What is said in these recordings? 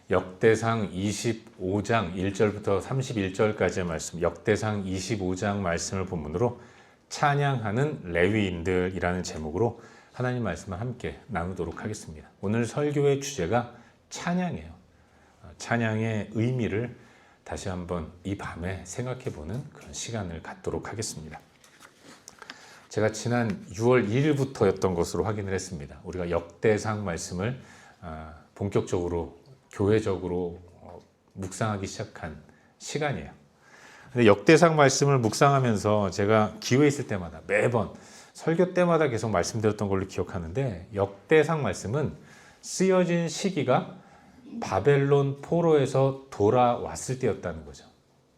역대상 25장 1절부터 31절까지의 말씀, 역대상 25장 말씀을 본문으로 찬양하는 레위인들이라는 제목으로 하나님 말씀을 함께 나누도록 하겠습니다. 오늘 설교의 주제가 찬양이에요. 찬양의 의미를 다시 한번 이 밤에 생각해보는 그런 시간을 갖도록 하겠습니다. 제가 지난 6월 1일부터였던 것으로 확인을 했습니다. 우리가 역대상 말씀을 본격적으로 교회적으로 묵상하기 시작한 시간이에요. 근데 역대상 말씀을 묵상하면서 제가 기회 있을 때마다 매번 설교 때마다 계속 말씀드렸던 걸로 기억하는데, 역대상 말씀은 쓰여진 시기가 바벨론 포로에서 돌아왔을 때였다는 거죠.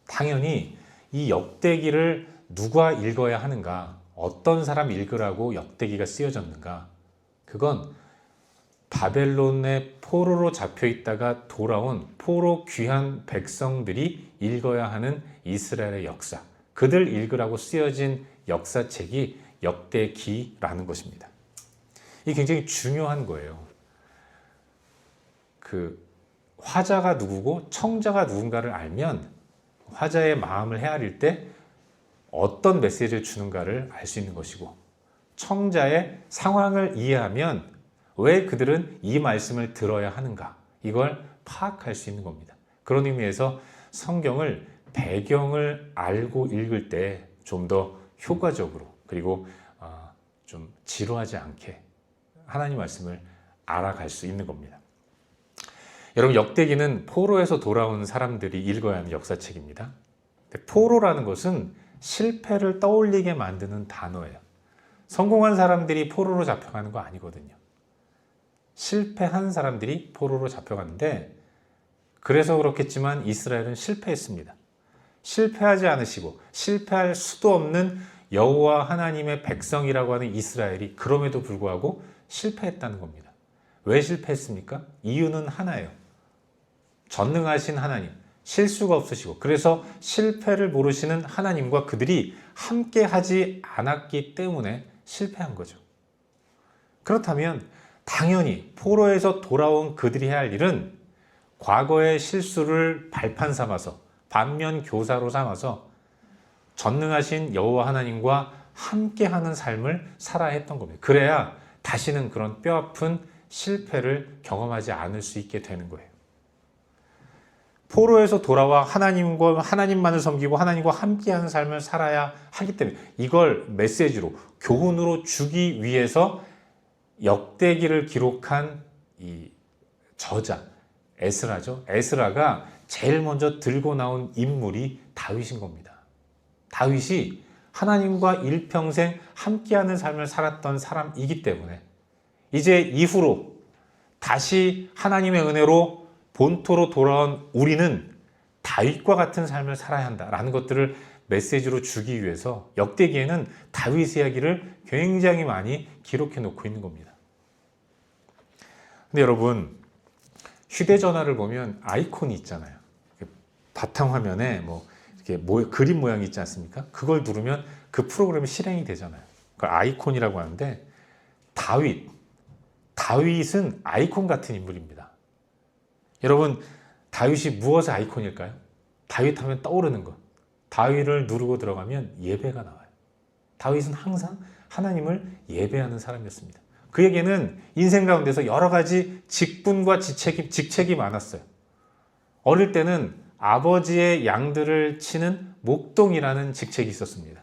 당연히 이 역대기를 누가 읽어야 하는가, 어떤 사람 읽으라고 역대기가 쓰여졌는가, 그건 바벨론의 포로로 잡혀 있다가 돌아온 포로 귀한 백성들이 읽어야 하는 이스라엘의 역사, 그들 읽으라고 쓰여진 역사책이 역대기라는 것입니다. 이게 굉장히 중요한 거예요. 화자가 누구고 청자가 누군가를 알면 화자의 마음을 헤아릴 때 어떤 메시지를 주는가를 알 수 있는 것이고, 청자의 상황을 이해하면 왜 그들은 이 말씀을 들어야 하는가, 이걸 파악할 수 있는 겁니다. 그런 의미에서 성경을 배경을 알고 읽을 때 좀 더 효과적으로, 그리고 좀 지루하지 않게 하나님 말씀을 알아갈 수 있는 겁니다. 여러분, 역대기는 포로에서 돌아온 사람들이 읽어야 하는 역사책입니다. 포로라는 것은 실패를 떠올리게 만드는 단어예요. 성공한 사람들이 포로로 잡혀가는 거 아니거든요. 실패한 사람들이 포로로 잡혀가는데, 그래서 그렇겠지만 이스라엘은 실패했습니다. 실패하지 않으시고 실패할 수도 없는 여호와 하나님의 백성이라고 하는 이스라엘이 그럼에도 불구하고 실패했다는 겁니다. 왜 실패했습니까? 이유는 하나예요. 전능하신 하나님, 실수가 없으시고, 그래서 실패를 모르시는 하나님과 그들이 함께 하지 않았기 때문에 실패한 거죠. 그렇다면 당연히 포로에서 돌아온 그들이 해야 할 일은 과거의 실수를 발판 삼아서, 반면 교사로 삼아서 전능하신 여호와 하나님과 함께하는 삶을 살아야 했던 겁니다. 그래야 다시는 그런 뼈아픈 실패를 경험하지 않을 수 있게 되는 거예요. 포로에서 돌아와 하나님만을 섬기고 하나님과 함께하는 삶을 살아야 하기 때문에, 이걸 메시지로, 교훈으로 주기 위해서 역대기를 기록한 이 저자 에스라죠. 에스라가 제일 먼저 들고 나온 인물이 다윗인 겁니다. 다윗이 하나님과 일평생 함께하는 삶을 살았던 사람이기 때문에 이제 이후로 다시 하나님의 은혜로 본토로 돌아온 우리는 다윗과 같은 삶을 살아야 한다라는 것들을 메시지로 주기 위해서 역대기에는 다윗 이야기를 굉장히 많이 기록해 놓고 있는 겁니다. 근데 여러분, 휴대전화를 보면 아이콘이 있잖아요. 바탕화면에 이렇게 그림 모양이 있지 않습니까? 그걸 누르면 그 프로그램이 실행이 되잖아요. 그걸 아이콘이라고 하는데, 다윗은 아이콘 같은 인물입니다. 여러분, 다윗이 무엇의 아이콘일까요? 다윗 하면 떠오르는 것. 다윗을 누르고 들어가면 예배가 나와요. 다윗은 항상 하나님을 예배하는 사람이었습니다. 그에게는 인생 가운데서 여러 가지 직분과 직책이 많았어요. 어릴 때는 아버지의 양들을 치는 목동이라는 직책이 있었습니다.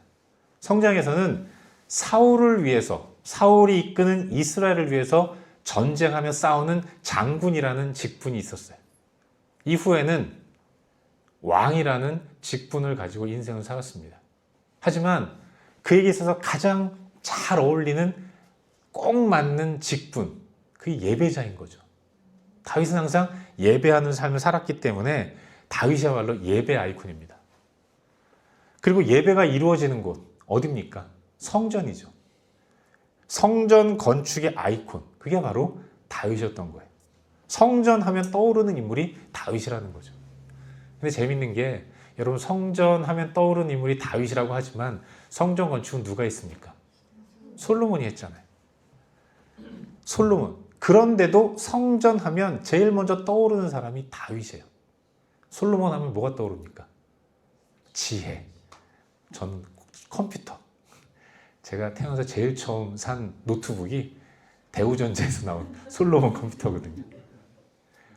성장에서는 사울을 위해서, 사울이 이끄는 이스라엘을 위해서 전쟁하며 싸우는 장군이라는 직분이 있었어요. 이후에는 왕이라는 직분을 가지고 인생을 살았습니다. 하지만 그에게 있어서 가장 잘 어울리는, 꼭 맞는 직분, 그게 예배자인 거죠. 다윗은 항상 예배하는 삶을 살았기 때문에 다윗이야말로 예배 아이콘입니다. 그리고 예배가 이루어지는 곳 어디입니까? 성전이죠. 성전 건축의 아이콘, 그게 바로 다윗이었던 거예요. 성전 하면 떠오르는 인물이 다윗이라는 거죠. 근데 재밌는 게, 여러분, 성전 하면 떠오르는 인물이 다윗이라고 하지만 성전 건축은 누가 했습니까? 솔로몬이 했잖아요. 솔로몬, 그런데도 성전하면 제일 먼저 떠오르는 사람이 다윗이에요. 솔로몬 하면 뭐가 떠오릅니까? 지혜. 저는 컴퓨터. 제가 태어나서 제일 처음 산 노트북이 대우전자에서 나온 솔로몬 컴퓨터거든요.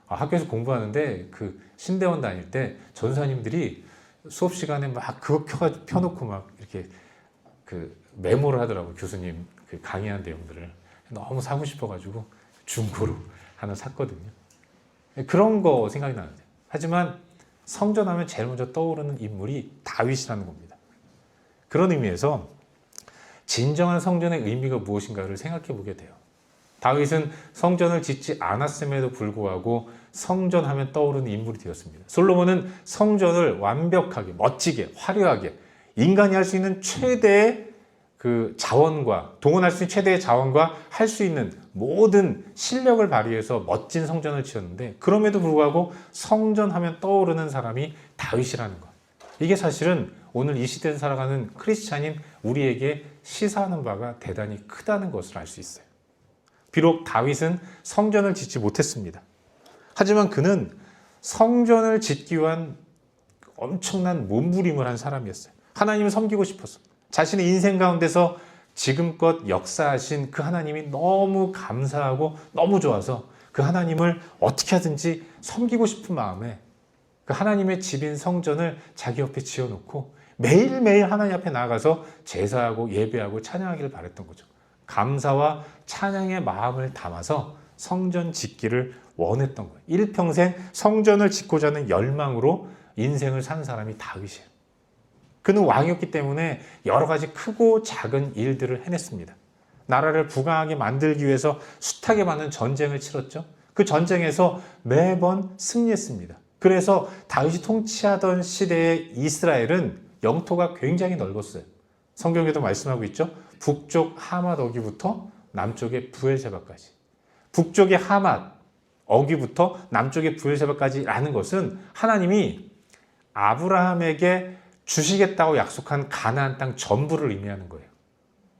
학교에서 공부하는데 그 신대원 다닐 때 전사님들이 수업 시간에 막 그거 펴놓고 막 이렇게 그 메모를 하더라고요. 교수님 그 강의한 내용들을. 너무 사고 싶어가지고 중고로 하나 샀거든요. 그런 거 생각이 나는데. 하지만 성전하면 제일 먼저 떠오르는 인물이 다윗이라는 겁니다. 그런 의미에서 진정한 성전의 의미가 무엇인가를 생각해 보게 돼요. 다윗은 성전을 짓지 않았음에도 불구하고 성전하면 떠오르는 인물이 되었습니다. 솔로몬은 성전을 완벽하게, 멋지게, 화려하게 인간이 할 수 있는 최대의 그 자원과 동원할 수 있는 최대의 자원과 할 수 있는 모든 실력을 발휘해서 멋진 성전을 지었는데 그럼에도 불구하고 성전하면 떠오르는 사람이 다윗이라는 것. 이게 사실은 오늘 이 시대에 살아가는 크리스찬인 우리에게 시사하는 바가 대단히 크다는 것을 알 수 있어요. 비록 다윗은 성전을 짓지 못했습니다. 하지만 그는 성전을 짓기 위한 엄청난 몸부림을 한 사람이었어요. 하나님을 섬기고 싶었어. 자신의 인생 가운데서 지금껏 역사하신 그 하나님이 너무 감사하고 너무 좋아서 그 하나님을 어떻게 하든지 섬기고 싶은 마음에 그 하나님의 집인 성전을 자기 옆에 지어놓고 매일매일 하나님 앞에 나아가서 제사하고 예배하고 찬양하기를 바랬던 거죠. 감사와 찬양의 마음을 담아서 성전 짓기를 원했던 거예요. 일평생 성전을 짓고자 하는 열망으로 인생을 산 사람이 다윗이에요. 그는 왕이었기 때문에 여러 가지 크고 작은 일들을 해냈습니다. 나라를 부강하게 만들기 위해서 숱하게 많은 전쟁을 치렀죠. 그 전쟁에서 매번 승리했습니다. 그래서 다윗이 통치하던 시대의 이스라엘은 영토가 굉장히 넓었어요. 성경에도 말씀하고 있죠. 북쪽 하맛 어귀부터 남쪽의 브엘세바까지. 북쪽의 하맛 어귀부터 남쪽의 브엘세바까지라는 것은 하나님이 아브라함에게 주시겠다고 약속한 가나안 땅 전부를 의미하는 거예요.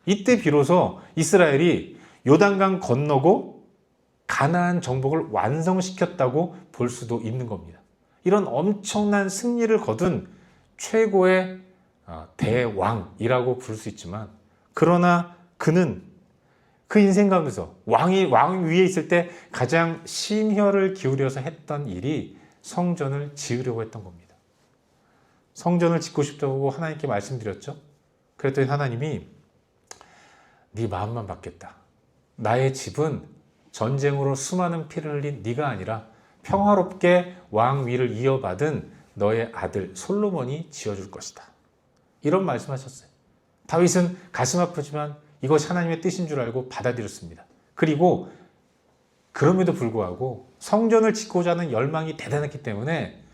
이때 비로소 이스라엘이 요단강 건너고 가나안 정복을 완성시켰다고 볼 수도 있는 겁니다. 이런 엄청난 승리를 거둔 최고의 대왕이라고 부를 수 있지만 그러나 그는 그 인생 가운데서 왕 위에 있을 때 가장 심혈을 기울여서 했던 일이 성전을 지으려고 했던 겁니다. 성전을 짓고 싶다고 하나님께 말씀드렸죠. 그랬더니 하나님이 네 마음만 받겠다. 나의 집은 전쟁으로 수많은 피를 흘린 네가 아니라 평화롭게 왕 위를 이어받은 너의 아들 솔로몬이 지어줄 것이다. 이런 말씀하셨어요. 다윗은 가슴 아프지만 이것이 하나님의 뜻인 줄 알고 받아들였습니다. 그리고 그럼에도 불구하고 성전을 짓고자 하는 열망이 대단했기 때문에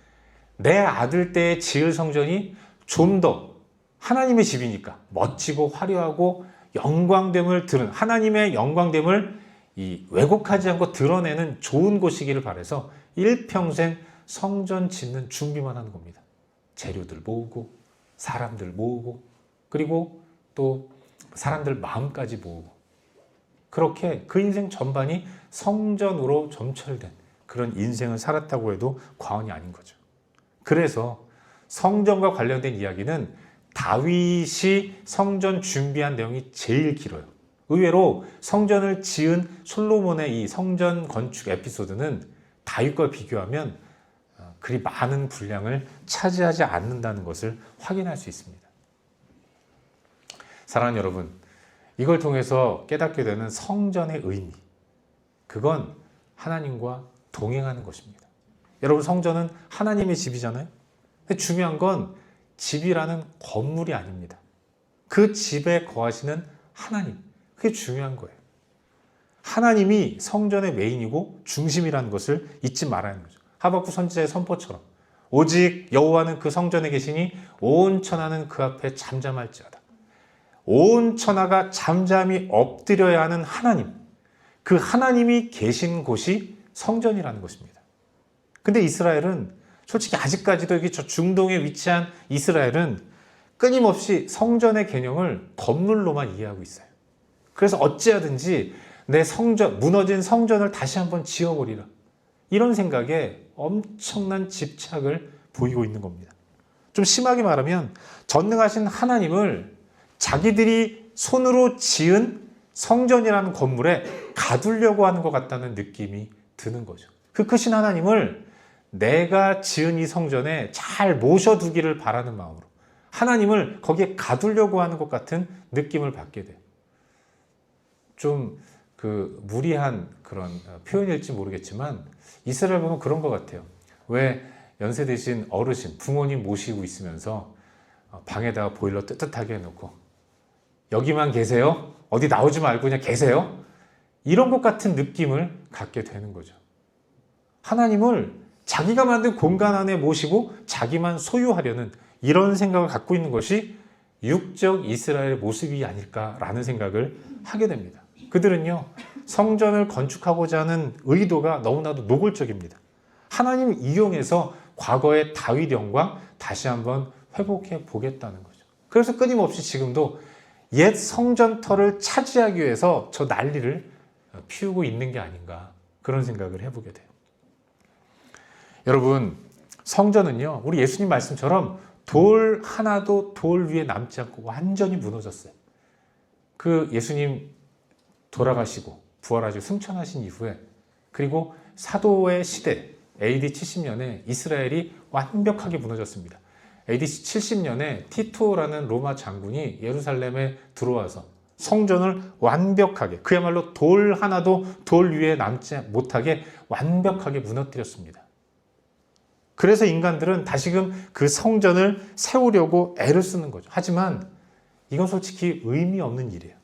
내 아들 때의 지을 성전이 좀 더 하나님의 집이니까 멋지고 화려하고 영광됨을 드러낸 하나님의 영광됨을 왜곡하지 않고 드러내는 좋은 곳이기를 바라서 일평생 성전 짓는 준비만 하는 겁니다. 재료들 모으고 사람들 모으고 그리고 또 사람들 마음까지 모으고 그렇게 그 인생 전반이 성전으로 점철된 그런 인생을 살았다고 해도 과언이 아닌 거죠. 그래서 성전과 관련된 이야기는 다윗이 성전 준비한 내용이 제일 길어요. 의외로 성전을 지은 솔로몬의 이 성전 건축 에피소드는 다윗과 비교하면 그리 많은 분량을 차지하지 않는다는 것을 확인할 수 있습니다. 사랑하는 여러분, 이걸 통해서 깨닫게 되는 성전의 의미, 그건 하나님과 동행하는 것입니다. 여러분, 성전은 하나님의 집이잖아요. 근데 중요한 건 집이라는 건물이 아닙니다. 그 집에 거하시는 하나님, 그게 중요한 거예요. 하나님이 성전의 메인이고 중심이라는 것을 잊지 말아야 하는 거죠. 하박국 선지자의 선포처럼 오직 여호와는 그 성전에 계시니 온 천하는 그 앞에 잠잠할지어다. 온 천하가 잠잠히 엎드려야 하는 하나님, 그 하나님이 계신 곳이 성전이라는 것입니다. 근데 이스라엘은 솔직히 아직까지도 여기 저 중동에 위치한 이스라엘은 끊임없이 성전의 개념을 건물로만 이해하고 있어요. 그래서 어찌하든지 내 성전, 무너진 성전을 다시 한번 지어버리라. 이런 생각에 엄청난 집착을 보이고 있는 겁니다. 좀 심하게 말하면 전능하신 하나님을 자기들이 손으로 지은 성전이라는 건물에 가두려고 하는 것 같다는 느낌이 드는 거죠. 그 크신 하나님을 내가 지은 이 성전에 잘 모셔두기를 바라는 마음으로 하나님을 거기에 가두려고 하는 것 같은 느낌을 받게 돼요. 좀 무리한 그런 표현일지 모르겠지만 이스라엘 보면 그런 것 같아요. 왜 연세 드신 어르신, 부모님 모시고 있으면서 방에다가 보일러 뜨뜻하게 해놓고 여기만 계세요? 어디 나오지 말고 그냥 계세요? 이런 것 같은 느낌을 갖게 되는 거죠. 하나님을 자기가 만든 공간 안에 모시고 자기만 소유하려는 이런 생각을 갖고 있는 것이 육적 이스라엘의 모습이 아닐까라는 생각을 하게 됩니다. 그들은요, 성전을 건축하고자 하는 의도가 너무나도 노골적입니다. 하나님을 이용해서 과거의 다윗 영광 다시 한번 회복해 보겠다는 거죠. 그래서 끊임없이 지금도 옛 성전터를 차지하기 위해서 저 난리를 피우고 있는 게 아닌가, 그런 생각을 해보게 돼요. 여러분, 성전은요, 우리 예수님 말씀처럼 돌 하나도 돌 위에 남지 않고 완전히 무너졌어요. 그 예수님 돌아가시고 부활하시고 승천하신 이후에, 그리고 사도의 시대 AD 70년에 이스라엘이 완벽하게 무너졌습니다. AD 70년에 티토라는 로마 장군이 예루살렘에 들어와서 성전을 완벽하게, 그야말로 돌 하나도 돌 위에 남지 못하게 완벽하게 무너뜨렸습니다. 그래서 인간들은 다시금 그 성전을 세우려고 애를 쓰는 거죠. 하지만 이건 솔직히 의미 없는 일이에요.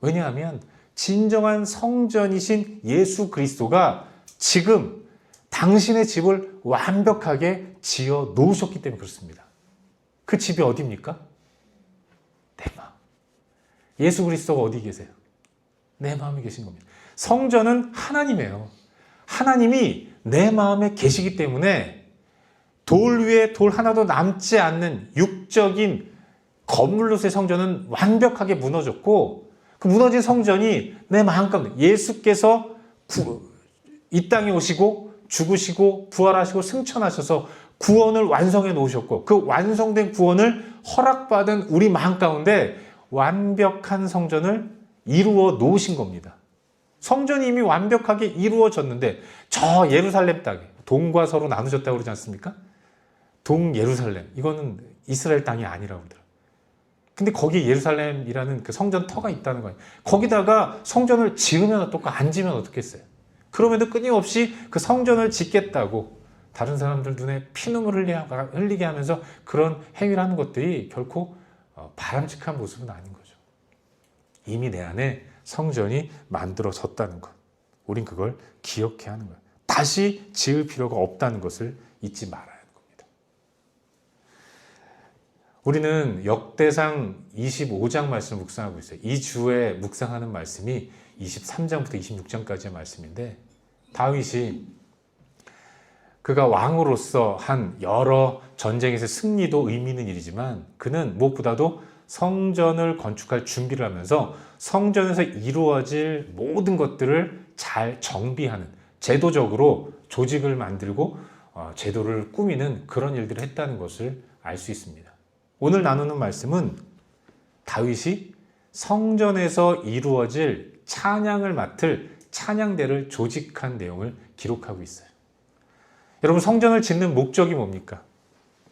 왜냐하면 진정한 성전이신 예수 그리스도가 지금 당신의 집을 완벽하게 지어 놓으셨기 때문에 그렇습니다. 그 집이 어디입니까? 내 마음. 예수 그리스도가 어디 계세요? 내 마음에 계신 겁니다. 성전은 하나님이에요. 하나님이 내 마음에 계시기 때문에 돌 위에 돌 하나도 남지 않는 육적인 건물로서의 성전은 완벽하게 무너졌고, 그 무너진 성전이 내 마음 가운데 예수께서 이 땅에 오시고 죽으시고 부활하시고 승천하셔서 구원을 완성해 놓으셨고, 그 완성된 구원을 허락받은 우리 마음 가운데 완벽한 성전을 이루어 놓으신 겁니다. 성전이 이미 완벽하게 이루어졌는데, 저 예루살렘 땅에 동과 서로 나누셨다고 그러지 않습니까? 동 예루살렘, 이거는 이스라엘 땅이 아니라고 그러더라고요. 근데 거기에 예루살렘이라는 그 성전터가 있다는 거예요. 거기다가 성전을 지으면 어떨까, 안 지으면 어떻겠어요? 그럼에도 끊임없이 그 성전을 짓겠다고 다른 사람들 눈에 피눈물을 흘리게 하면서 그런 행위를 하는 것들이 결코 바람직한 모습은 아닌 거죠. 이미 내 안에 성전이 만들어졌다는 것, 우린 그걸 기억해야 하는 거예요. 다시 지을 필요가 없다는 것을 잊지 말아야 하는 겁니다. 우리는 역대상 25장 말씀을 묵상하고 있어요. 이 주에 묵상하는 말씀이 23장부터 26장까지의 말씀인데, 다윗이 그가 왕으로서 한 여러 전쟁에서 승리도 의미 있는 일이지만, 그는 무엇보다도 성전을 건축할 준비를 하면서 성전에서 이루어질 모든 것들을 잘 정비하는, 제도적으로 조직을 만들고 제도를 꾸미는 그런 일들을 했다는 것을 알 수 있습니다. 오늘 나누는 말씀은 다윗이 성전에서 이루어질 찬양을 맡을 찬양대를 조직한 내용을 기록하고 있어요. 여러분, 성전을 짓는 목적이 뭡니까?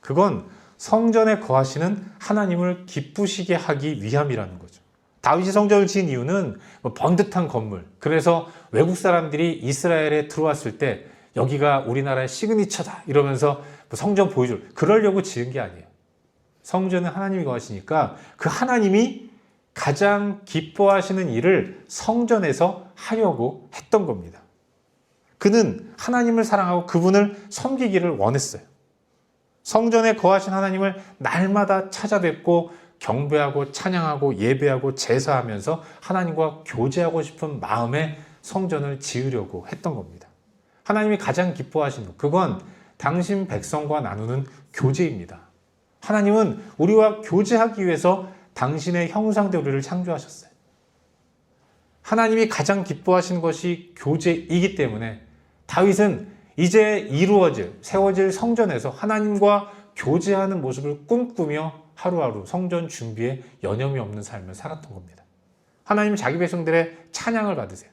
그건 성전에 거하시는 하나님을 기쁘시게 하기 위함이라는 거죠. 다윗이 성전을 지은 이유는 번듯한 건물, 그래서 외국 사람들이 이스라엘에 들어왔을 때 여기가 우리나라의 시그니처다 이러면서 성전 보여줄, 그러려고 지은 게 아니에요. 성전은 하나님이 거하시니까 그 하나님이 가장 기뻐하시는 일을 성전에서 하려고 했던 겁니다. 그는 하나님을 사랑하고 그분을 섬기기를 원했어요. 성전에 거하신 하나님을 날마다 찾아뵙고 경배하고 찬양하고 예배하고 제사하면서 하나님과 교제하고 싶은 마음에 성전을 지으려고 했던 겁니다. 하나님이 가장 기뻐하시는 것, 그건 당신 백성과 나누는 교제입니다. 하나님은 우리와 교제하기 위해서 당신의 형상대로 우리를 창조하셨어요. 하나님이 가장 기뻐하시는 것이 교제이기 때문에 다윗은 이제 세워질 성전에서 하나님과 교제하는 모습을 꿈꾸며 하루하루 성전 준비에 여념이 없는 삶을 살았던 겁니다. 하나님 자기 백성들의 찬양을 받으세요.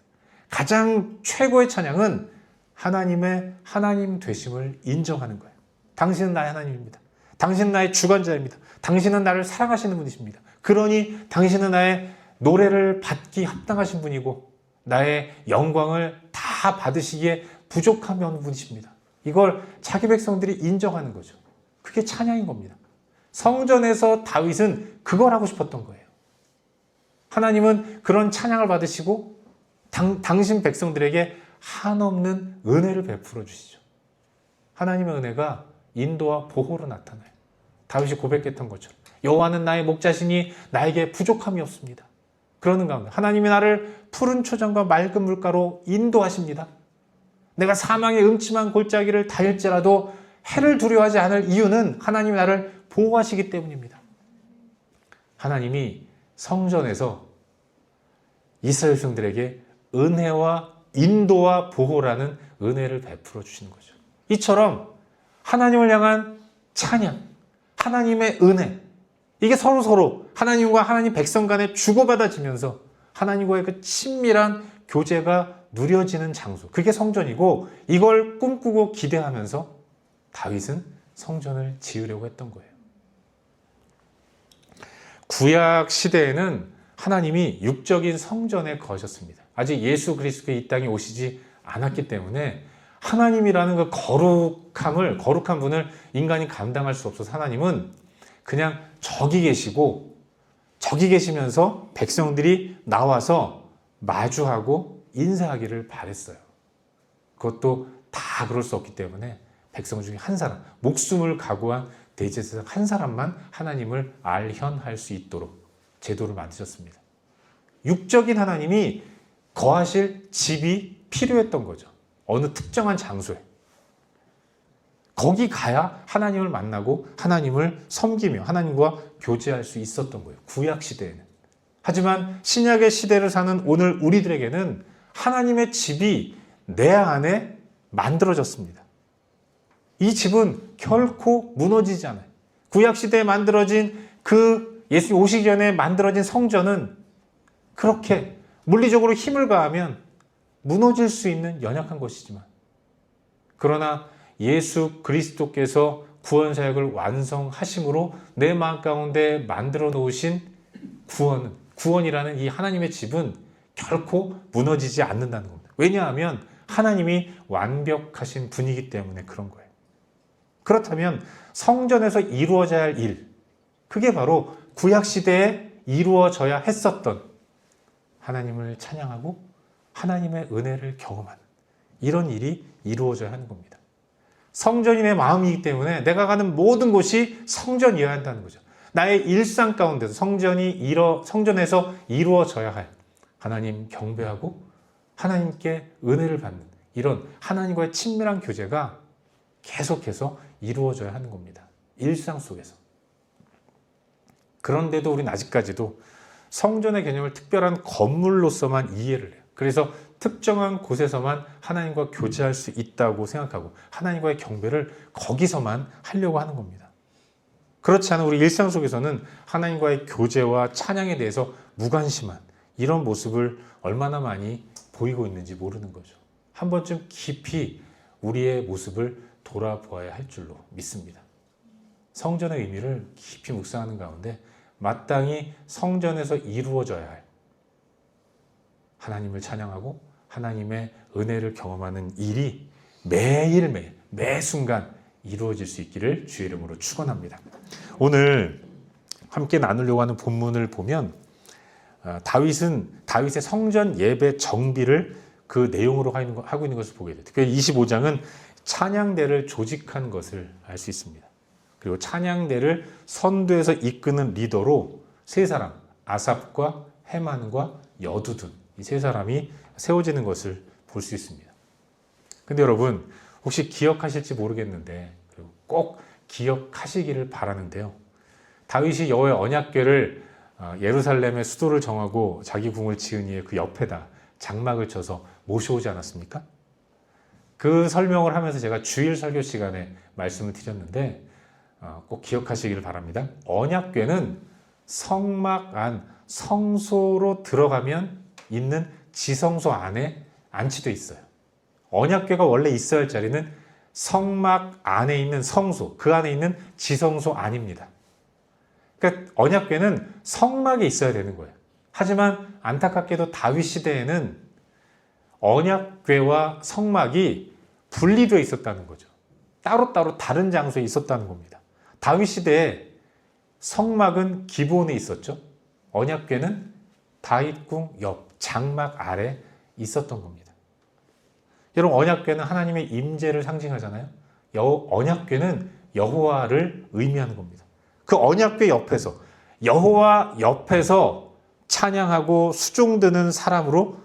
가장 최고의 찬양은 하나님의 하나님 되심을 인정하는 거예요. 당신은 나의 하나님입니다. 당신은 나의 주관자입니다. 당신은 나를 사랑하시는 분이십니다. 그러니 당신은 나의 노래를 받기 합당하신 분이고 나의 영광을 다 받으시기에 부족함이 없는 분이십니다. 이걸 자기 백성들이 인정하는 거죠. 그게 찬양인 겁니다. 성전에서 다윗은 그걸 하고 싶었던 거예요. 하나님은 그런 찬양을 받으시고 당신 백성들에게 한없는 은혜를 베풀어 주시죠. 하나님의 은혜가 인도와 보호로 나타나요. 다윗이 고백했던 것처럼 여호와는 나의 목자시니 나에게 부족함이 없습니다. 그러는 가운데 하나님이 나를 푸른 초장과 맑은 물가로 인도하십니다. 내가 사망의 음침한 골짜기를 다닐지라도 해를 두려워하지 않을 이유는 하나님이 나를 보호하시기 때문입니다. 하나님이 성전에서 이스라엘 백성들에게 은혜와 인도와 보호라는 은혜를 베풀어 주시는 거죠. 이처럼 하나님을 향한 찬양, 하나님의 은혜, 이게 서로 하나님과 하나님 백성 간에 주고받아지면서 하나님과의 그 친밀한 교제가 누려지는 장소, 그게 성전이고 이걸 꿈꾸고 기대하면서 다윗은 성전을 지으려고 했던 거예요. 구약 시대에는 하나님이 육적인 성전에 거하셨습니다. 아직 예수 그리스도가 이 땅에 오시지 않았기 때문에 하나님이라는 그 거룩한 분을 인간이 감당할 수 없어서 하나님은 그냥 저기 계시면서 백성들이 나와서 마주하고 인사하기를 바랬어요. 그것도 다 그럴 수 없기 때문에 백성 중에 한 사람, 목숨을 각오한 대제사장 한 사람만 하나님을 알현할 수 있도록 제도를 만드셨습니다. 육적인 하나님이 거하실 집이 필요했던 거죠. 어느 특정한 장소에. 거기 가야 하나님을 만나고 하나님을 섬기며 하나님과 교제할 수 있었던 거예요. 구약 시대에는. 하지만 신약의 시대를 사는 오늘 우리들에게는 하나님의 집이 내 안에 만들어졌습니다. 이 집은 결코 무너지지 않아요. 구약 시대에 만들어진 그 예수님 오시기 전에 만들어진 성전은 그렇게 물리적으로 힘을 가하면 무너질 수 있는 연약한 것이지만, 그러나 예수 그리스도께서 구원 사역을 완성하심으로 내 마음 가운데 만들어 놓으신 구원이라는 이 하나님의 집은 결코 무너지지 않는다는 겁니다. 왜냐하면 하나님이 완벽하신 분이기 때문에 그런 거예요. 그렇다면 성전에서 이루어져야 할 일, 그게 바로 구약시대에 이루어져야 했었던 하나님을 찬양하고 하나님의 은혜를 경험하는 이런 일이 이루어져야 하는 겁니다. 성전이 내 마음이기 때문에 내가 가는 모든 곳이 성전이어야 한다는 거죠. 나의 일상 가운데서 성전에서 이루어져야 할 하나님 경배하고 하나님께 은혜를 받는 이런 하나님과의 친밀한 교제가 계속해서 이루어져야 하는 겁니다. 일상 속에서. 그런데도 우리는 아직까지도 성전의 개념을 특별한 건물로서만 이해를 해요. 그래서 특정한 곳에서만 하나님과 교제할 수 있다고 생각하고 하나님과의 경배를 거기서만 하려고 하는 겁니다. 그렇지 않은 우리 일상 속에서는 하나님과의 교제와 찬양에 대해서 무관심한 이런 모습을 얼마나 많이 보이고 있는지 모르는 거죠. 한 번쯤 깊이 우리의 모습을 돌아보아야 할 줄로 믿습니다. 성전의 의미를 깊이 묵상하는 가운데 마땅히 성전에서 이루어져야 할 하나님을 찬양하고 하나님의 은혜를 경험하는 일이 매일매일 매 순간 이루어질 수 있기를 주의 이름으로 축원합니다. 오늘 함께 나누려고 하는 본문을 보면 다윗의 성전 예배 정비를 그 내용으로 하고 있는 것을 보게 돼요. 특별히 25장은 찬양대를 조직한 것을 알 수 있습니다. 그리고 찬양대를 선두에서 이끄는 리더로 세 사람, 아삽과 헤만과 여두둔, 이 세 사람이 세워지는 것을 볼 수 있습니다. 근데 여러분, 혹시 기억하실지 모르겠는데, 꼭 기억하시기를 바라는데요. 다윗이 여호와의 언약궤를 예루살렘의 수도를 정하고 자기 궁을 지은 이의 그 옆에다 장막을 쳐서 모셔오지 않았습니까? 그 설명을 하면서 제가 주일 설교 시간에 말씀을 드렸는데 꼭 기억하시기를 바랍니다. 언약궤는 성막 안 성소로 들어가면 있는 지성소 안에 안치되어 있어요. 언약궤가 원래 있어야 할 자리는 성막 안에 있는 성소, 그 안에 있는 지성소 안입니다. 그러니까 언약궤는 성막에 있어야 되는 거예요. 하지만 안타깝게도 다윗 시대에는 언약궤와 성막이 분리되어 있었다는 거죠. 따로따로 다른 장소에 있었다는 겁니다. 다윗 시대에 성막은 기브온에 있었죠. 언약궤는 다윗궁 옆 장막 아래 있었던 겁니다. 여러분, 언약궤는 하나님의 임재를 상징하잖아요. 언약궤는 여호와를 의미하는 겁니다. 그 언약궤 옆에서 여호와 옆에서 찬양하고 수종드는 사람으로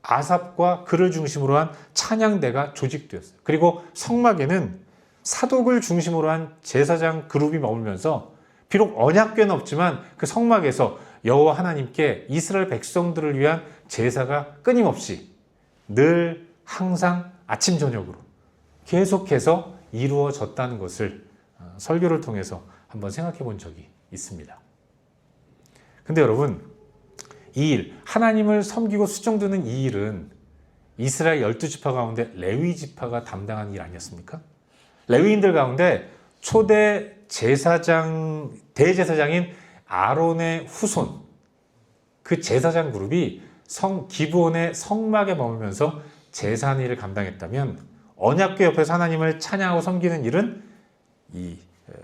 아삽과 그를 중심으로 한 찬양대가 조직되었어요. 그리고 성막에는 사독을 중심으로 한 제사장 그룹이 머물면서 비록 언약궤는 없지만 그 성막에서 여호와 하나님께 이스라엘 백성들을 위한 제사가 끊임없이 늘 항상 아침 저녁으로 계속해서 이루어졌다는 것을 설교를 통해서 한번 생각해 본 적이 있습니다. 근데 여러분, 이 일, 하나님을 섬기고 수종드는 이 일은 이스라엘 12지파 가운데 레위 지파가 담당한 일 아니었습니까? 레위인들 가운데 초대 제사장, 대제사장인 아론의 후손, 그 제사장 그룹이 기브온의 성막에 머물면서 제사하는 일을 감당했다면 언약궤 옆에서 하나님을 찬양하고 섬기는 일은 이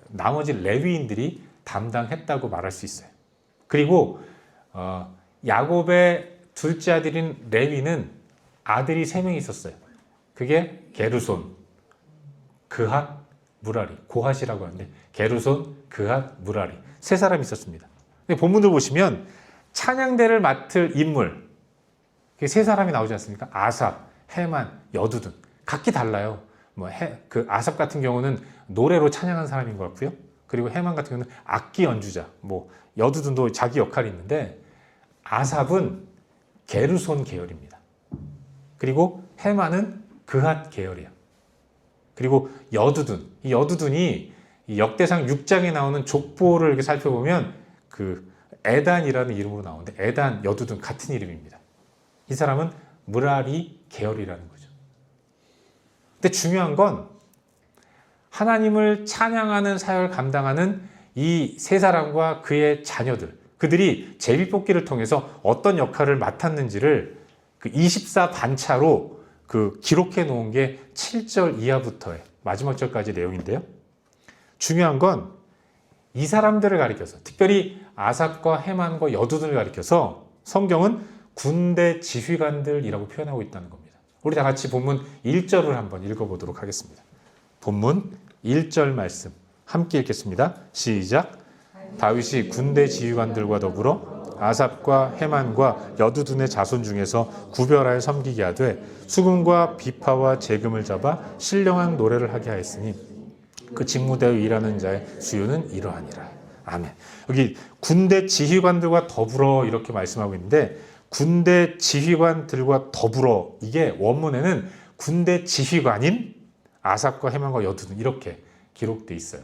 나머지 레위인들이 담당했다고 말할 수 있어요. 그리고 야곱의 둘째 아들인 레위는 아들이 3명이 있었어요. 그게 게르손, 그핫, 무라리, 고핫이라고 하는데 게르손, 그핫, 무라리 3사람이 있었습니다. 근데 본문을 보시면 찬양대를 맡을 인물 3사람이 나오지 않습니까? 아삽, 헤만, 여두둔 각기 달라요. 그 아삽 같은 경우는 노래로 찬양한 사람인 것 같고요. 그리고 헤만 같은 경우는 악기 연주자, 여두둔도 자기 역할이 있는데 아삽은 게르손 계열입니다. 그리고 헤만은 그핫 계열이야. 그리고 여두둔, 이 여두둔이 역대상 6장에 나오는 족보를 이렇게 살펴보면 그 에단이라는 이름으로 나오는데 에단, 여두둔 같은 이름입니다. 이 사람은 무라리 계열이라는 거죠. 근데 중요한 건 하나님을 찬양하는 사역을 감당하는 이 3사람과 그의 자녀들, 그들이 제비뽑기를 통해서 어떤 역할을 맡았는지를 그 24반차로 그 기록해 놓은 게 7절 이하부터의 마지막 절까지 내용인데요. 중요한 건 이 사람들을 가리켜서, 특별히 아삽과 헤만과 여두둔을 가리켜서 성경은 군대 지휘관들이라고 표현하고 있다는 겁니다. 우리 다 같이 본문 1절을 한번 읽어보도록 하겠습니다. 본문 1절 말씀 함께 읽겠습니다. 시작. 다윗이 군대 지휘관들과 더불어 아삽과 헤만과 여두둔의 자손 중에서 구별하여 섬기게 하되 수금과 비파와 재금을 잡아 신령한 노래를 하게 하였으니 그 직무대로 일하는 자의 수요는 이러하니라. 아멘. 여기 군대 지휘관들과 더불어 이렇게 말씀하고 있는데 군대 지휘관들과 더불어, 이게 원문에는 군대 지휘관인 아삽과 헤만과 여두둔 이렇게 기록되어 있어요.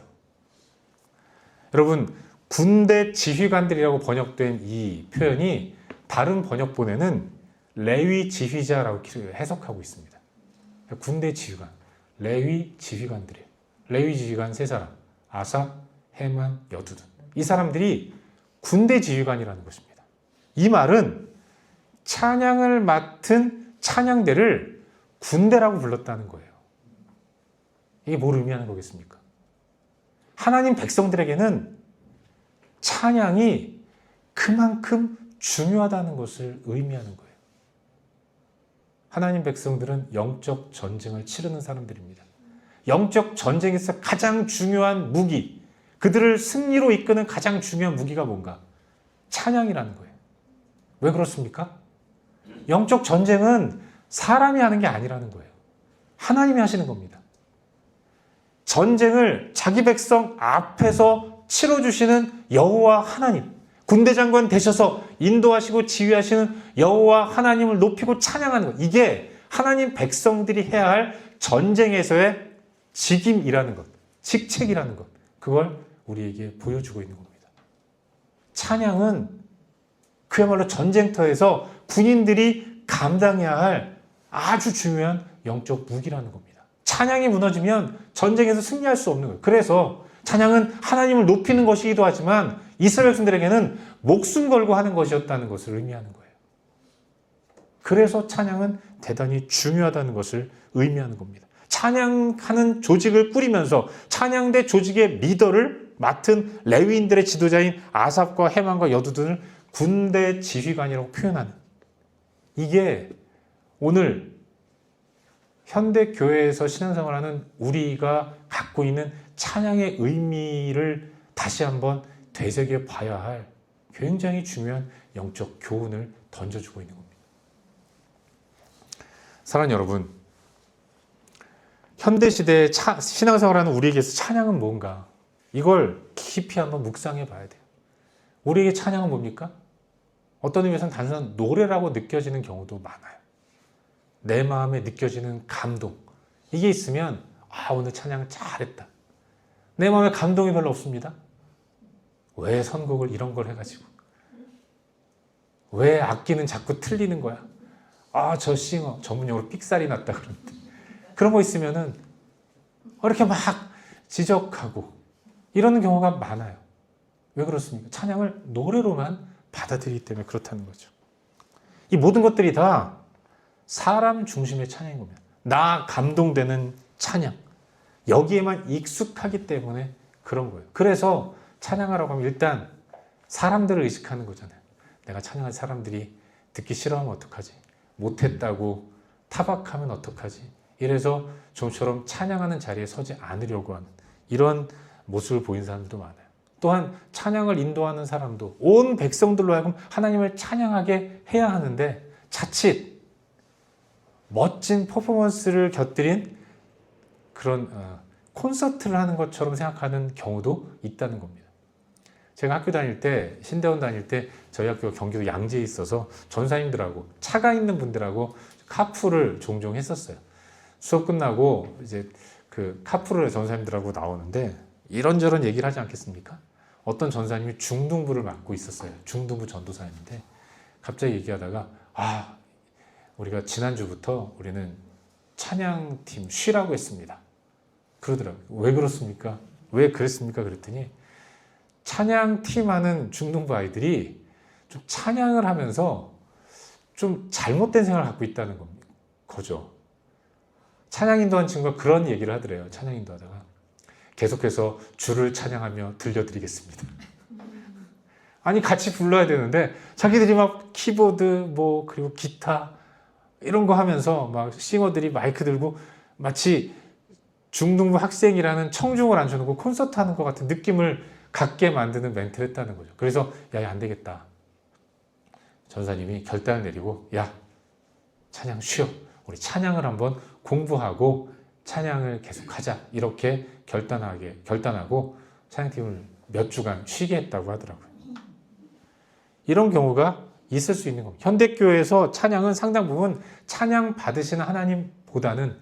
여러분, 군대 지휘관들이라고 번역된 이 표현이 다른 번역본에는 레위 지휘자라고 해석하고 있습니다. 군대 지휘관, 레위 지휘관들이에요. 레위 지휘관 3사람, 아삽, 헤만, 여두둔. 이 사람들이 군대 지휘관이라는 것입니다. 이 말은 찬양을 맡은 찬양대를 군대라고 불렀다는 거예요. 이게 뭘 의미하는 거겠습니까? 하나님 백성들에게는 찬양이 그만큼 중요하다는 것을 의미하는 거예요. 하나님 백성들은 영적 전쟁을 치르는 사람들입니다. 영적 전쟁에서 가장 중요한 무기, 그들을 승리로 이끄는 가장 중요한 무기가 뭔가? 찬양이라는 거예요. 왜 그렇습니까? 영적 전쟁은 사람이 하는 게 아니라는 거예요. 하나님이 하시는 겁니다. 전쟁을 자기 백성 앞에서 치러주시는 여호와 하나님, 군대 장관 되셔서 인도하시고 지휘하시는 여호와 하나님을 높이고 찬양하는 것. 이게 하나님 백성들이 해야 할 전쟁에서의 직임이라는 것, 직책이라는 것. 그걸 우리에게 보여주고 있는 겁니다. 찬양은 그야말로 전쟁터에서 군인들이 감당해야 할 아주 중요한 영적 무기라는 겁니다. 찬양이 무너지면 전쟁에서 승리할 수 없는 거예요. 그래서 찬양은 하나님을 높이는 것이기도 하지만 이스라엘 백성들에게는 목숨 걸고 하는 것이었다는 것을 의미하는 거예요. 그래서 찬양은 대단히 중요하다는 것을 의미하는 겁니다. 찬양하는 조직을 꾸리면서 찬양대 조직의 리더를 맡은 레위인들의 지도자인 아삽과 헤만과 여두둔을 군대 지휘관이라고 표현하는, 이게 오늘 현대 교회에서 신앙생활하는 우리가 갖고 있는 찬양의 의미를 다시 한번 되새겨 봐야 할 굉장히 중요한 영적 교훈을 던져주고 있는 겁니다. 사랑하는 여러분, 현대시대에 신앙생활하는 우리에게서 찬양은 뭔가, 이걸 깊이 한번 묵상해 봐야 돼요. 우리에게 찬양은 뭡니까? 어떤 의미에서는 단순한 노래라고 느껴지는 경우도 많아요. 내 마음에 느껴지는 감동, 이게 있으면 오늘 찬양을 잘했다. 내 마음에 감동이 별로 없습니다. 왜 선곡을 이런 걸 해가지고, 왜 악기는 자꾸 틀리는 거야? 저 싱어 전문용어로 삑살이 났다 그러는데, 그런 거 있으면은 이렇게 막 지적하고 이러는 경우가 많아요. 왜 그렇습니까? 찬양을 노래로만 받아들이기 때문에 그렇다는 거죠. 이 모든 것들이 다 사람 중심의 찬양인 겁니다. 나 감동되는 찬양, 여기에만 익숙하기 때문에 그런 거예요. 그래서 찬양하라고 하면 일단 사람들을 의식하는 거잖아요. 내가 찬양할 사람들이 듣기 싫어하면 어떡하지? 못했다고 타박하면 어떡하지? 이래서 좀처럼 찬양하는 자리에 서지 않으려고 하는 이런 모습을 보이는 사람들도 많아요. 또한 찬양을 인도하는 사람도 온 백성들로 하여금 하나님을 찬양하게 해야 하는데 자칫 멋진 퍼포먼스를 곁들인 그런 콘서트를 하는 것처럼 생각하는 경우도 있다는 겁니다. 제가 학교 다닐 때, 신대원 다닐 때 저희 학교가 경기도 양지에 있어서 전사님들하고 차가 있는 분들하고 카풀을 종종 했었어요. 수업 끝나고 이제 그 카풀을 전사님들하고 나오는데 이런저런 얘기를 하지 않겠습니까? 어떤 전사님이 중등부를 맡고 있었어요. 중등부 전도사님인데 갑자기 얘기하다가 우리가 지난주부터 우리는 찬양팀 쉬라고 했습니다. 그러더라고요. 왜 그렇습니까? 왜 그랬습니까? 그랬더니 찬양팀 하는 중등부 아이들이 좀 찬양을 하면서 좀 잘못된 생각을 갖고 있다는 거죠. 찬양 인도한 친구가 그런 얘기를 하더래요. 찬양 인도하다가 계속해서 주를 찬양하며 들려드리겠습니다. 아니 같이 불러야 되는데 자기들이 막 키보드 그리고 기타 이런 거 하면서 막 싱어들이 마이크 들고 마치 중등부 학생이라는 청중을 앉혀놓고 콘서트 하는 것 같은 느낌을 갖게 만드는 멘트를 했다는 거죠. 그래서 야 안 되겠다. 전사님이 결단을 내리고 찬양 쉬어. 우리 찬양을 한번 공부하고 찬양을 계속하자. 이렇게 결단하고 찬양팀을 몇 주간 쉬게 했다고 하더라고요. 이런 경우가 있을 수 있는 겁니다. 현대교회에서 찬양은 상당 부분 찬양 받으시는 하나님보다는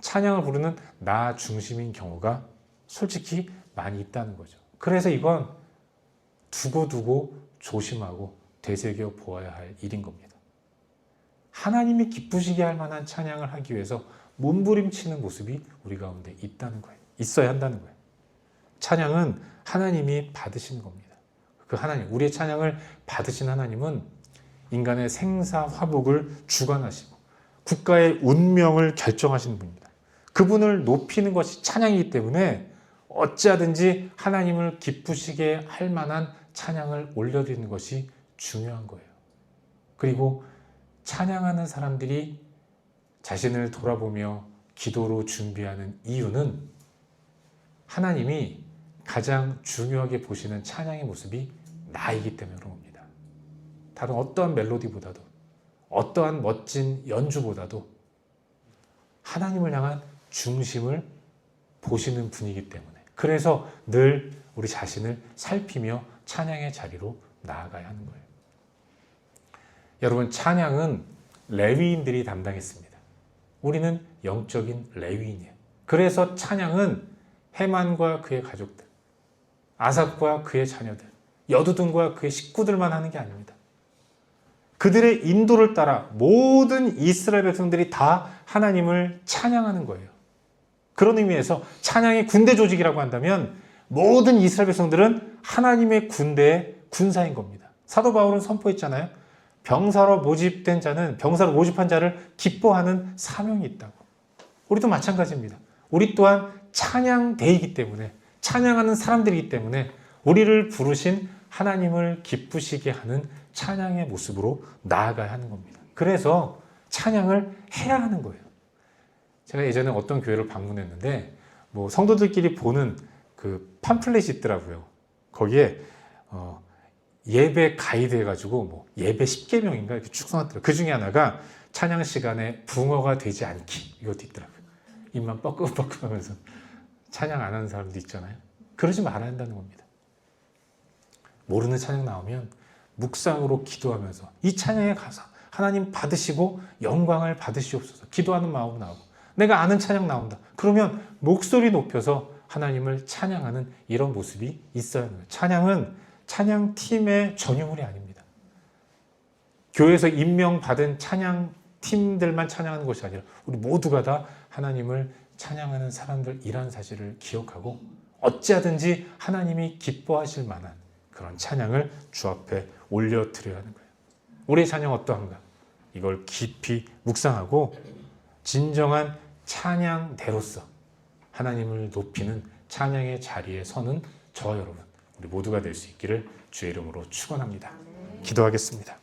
찬양을 부르는 나 중심인 경우가 솔직히 많이 있다는 거죠. 그래서 이건 두고두고 조심하고 되새겨 보아야 할 일인 겁니다. 하나님이 기쁘시게 할 만한 찬양을 하기 위해서 몸부림치는 모습이 우리 가운데 있다는 거예요. 있어야 한다는 거예요. 찬양은 하나님이 받으시는 겁니다. 그 하나님, 우리의 찬양을 받으신 하나님은 인간의 생사화복을 주관하시고 국가의 운명을 결정하시는 분입니다. 그분을 높이는 것이 찬양이기 때문에 어찌하든지 하나님을 기쁘시게 할 만한 찬양을 올려드리는 것이 중요한 거예요. 그리고 찬양하는 사람들이 자신을 돌아보며 기도로 준비하는 이유는 하나님이 가장 중요하게 보시는 찬양의 모습이 나이기 때문에 그런 겁니다. 다른 어떠한 멜로디보다도 어떠한 멋진 연주보다도 하나님을 향한 중심을 보시는 분이기 때문에 그래서 늘 우리 자신을 살피며 찬양의 자리로 나아가야 하는 거예요. 여러분, 찬양은 레위인들이 담당했습니다. 우리는 영적인 레위인이에요. 그래서 찬양은 해만과 그의 가족들, 아삽과 그의 자녀들, 여두둔과 그의 식구들만 하는 게 아닙니다. 그들의 인도를 따라 모든 이스라엘 백성들이 다 하나님을 찬양하는 거예요. 그런 의미에서 찬양이 군대 조직이라고 한다면 모든 이스라엘 백성들은 하나님의 군대의 군사인 겁니다. 사도 바울은 선포했잖아요. 병사로 모집된 자는, 병사로 모집한 자를 기뻐하는 사명이 있다고. 우리도 마찬가지입니다. 우리 또한 찬양대이기 때문에, 찬양하는 사람들이기 때문에 우리를 부르신 하나님을 기쁘시게 하는 찬양의 모습으로 나아가야 하는 겁니다. 그래서 찬양을 해야 하는 거예요. 제가 예전에 어떤 교회를 방문했는데 성도들끼리 보는 그 팜플렛이 있더라고요. 거기에 예배 가이드 해가지고 예배 10계명인가 이렇게 쭉 써놨더라고요. 그 중에 하나가 찬양 시간에 붕어가 되지 않기, 이것도 있더라고요. 입만 뻐끔뻐끔 하면서 찬양 안 하는 사람도 있잖아요. 그러지 말아야 한다는 겁니다. 모르는 찬양 나오면 묵상으로 기도하면서 이 찬양의 가사 하나님 받으시고 영광을 받으시옵소서 기도하는 마음 나오고, 내가 아는 찬양 나온다 그러면 목소리 높여서 하나님을 찬양하는 이런 모습이 있어야 하는 거예요. 찬양은 찬양팀의 전유물이 아닙니다. 교회에서 임명받은 찬양팀들만 찬양하는 것이 아니라 우리 모두가 다 하나님을 찬양하는 사람들이라는 사실을 기억하고 어찌하든지 하나님이 기뻐하실 만한 그런 찬양을 주 앞에 올려드려야 하는 거예요. 우리의 찬양 어떠한가? 이걸 깊이 묵상하고 진정한 찬양대로서 하나님을 높이는 찬양의 자리에 서는 저와 여러분, 우리 모두가 될 수 있기를 주의 이름으로 축원합니다. 기도하겠습니다.